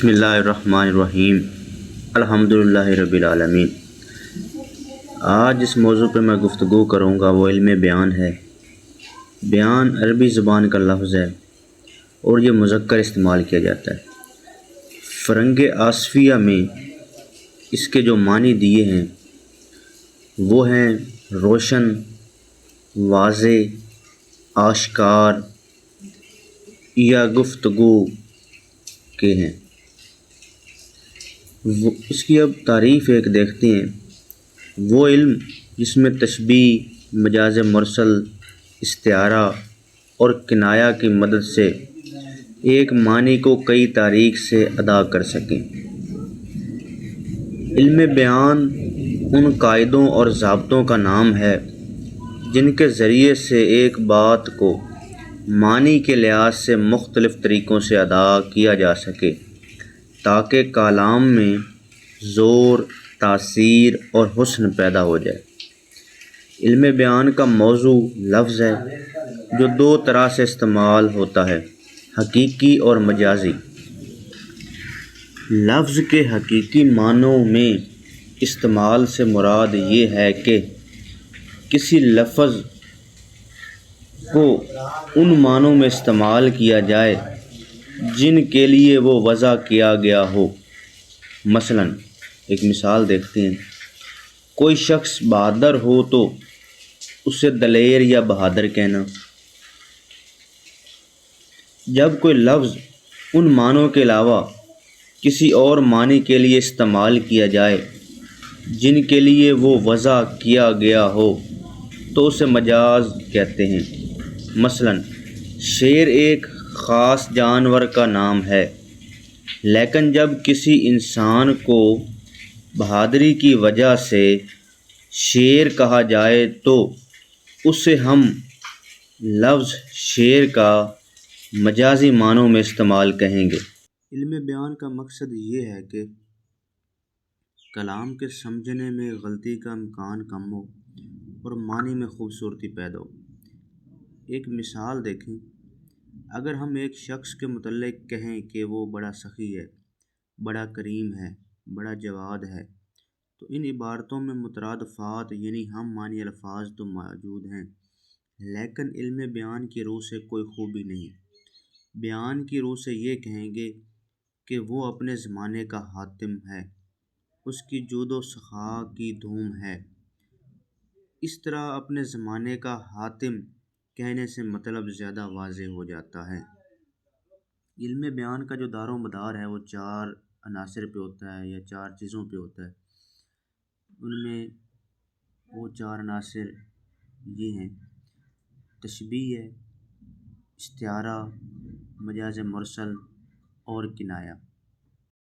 بسم اللہ الرحمن الرحیم الحمدللہ رب العالمین۔ آج جس موضوع پہ میں گفتگو کروں گا وہ علم بیان ہے۔ بیان عربی زبان کا لفظ ہے اور یہ مذکر استعمال کیا جاتا ہے۔ فرنگ آصفیہ میں اس کے جو معنی دیے ہیں وہ ہیں روشن، واضح، آشکار یا گفتگو کے ہیں۔ اس کی اب تعریف ایک دیکھتے ہیں۔ وہ علم جس میں تشبیہ، مجاز مرسل، استعارہ اور کنایہ کی مدد سے ایک معنی کو کئی طریق سے ادا کر سکیں۔ علم بیان ان قاعدوں اور ضابطوں کا نام ہے جن کے ذریعے سے ایک بات کو معنی کے لحاظ سے مختلف طریقوں سے ادا کیا جا سکے تاکہ کلام میں زور، تاثیر اور حسن پیدا ہو جائے۔ علم بیان کا موضوع لفظ ہے جو دو طرح سے استعمال ہوتا ہے، حقیقی اور مجازی۔ لفظ کے حقیقی معنوں میں استعمال سے مراد یہ ہے کہ کسی لفظ کو ان معنوں میں استعمال کیا جائے جن کے لیے وہ وضع کیا گیا ہو۔ مثلاً ایک مثال دیکھتے ہیں۔ کوئی شخص بہادر ہو تو اسے دلیر یا بہادر کہنا۔ جب کوئی لفظ ان معنوں کے علاوہ کسی اور معنی کے لیے استعمال کیا جائے جن کے لیے وہ وضع کیا گیا ہو تو اسے مجاز کہتے ہیں۔ مثلاً شیر ایک خاص جانور کا نام ہے، لیکن جب کسی انسان کو بہادری کی وجہ سے شیر کہا جائے تو اسے ہم لفظ شیر کا مجازی معنوں میں استعمال کہیں گے۔ علم بیان کا مقصد یہ ہے کہ کلام کے سمجھنے میں غلطی کا امکان کم ہو اور معنی میں خوبصورتی پیدا ہو۔ ایک مثال دیکھیں۔ اگر ہم ایک شخص کے متعلق کہیں کہ وہ بڑا سخی ہے، بڑا کریم ہے، بڑا جواد ہے، تو ان عبارتوں میں مترادفات یعنی ہم معنی الفاظ تو موجود ہیں، لیکن علم بیان کی روح سے کوئی خوبی نہیں۔ بیان کی روح سے یہ کہیں گے کہ وہ اپنے زمانے کا حاتم ہے، اس کی جود و سخا کی دھوم ہے۔ اس طرح اپنے زمانے کا حاتم کہنے سے مطلب زیادہ واضح ہو جاتا ہے۔ علم بیان کا جو دار و مدار ہے وہ چار عناصر پہ ہوتا ہے یا چار چیزوں پہ ہوتا ہے۔ ان میں وہ چار عناصر یہ ہیں: تشبیہ ہے، استعارہ، مجاز مرسل اور کنایہ۔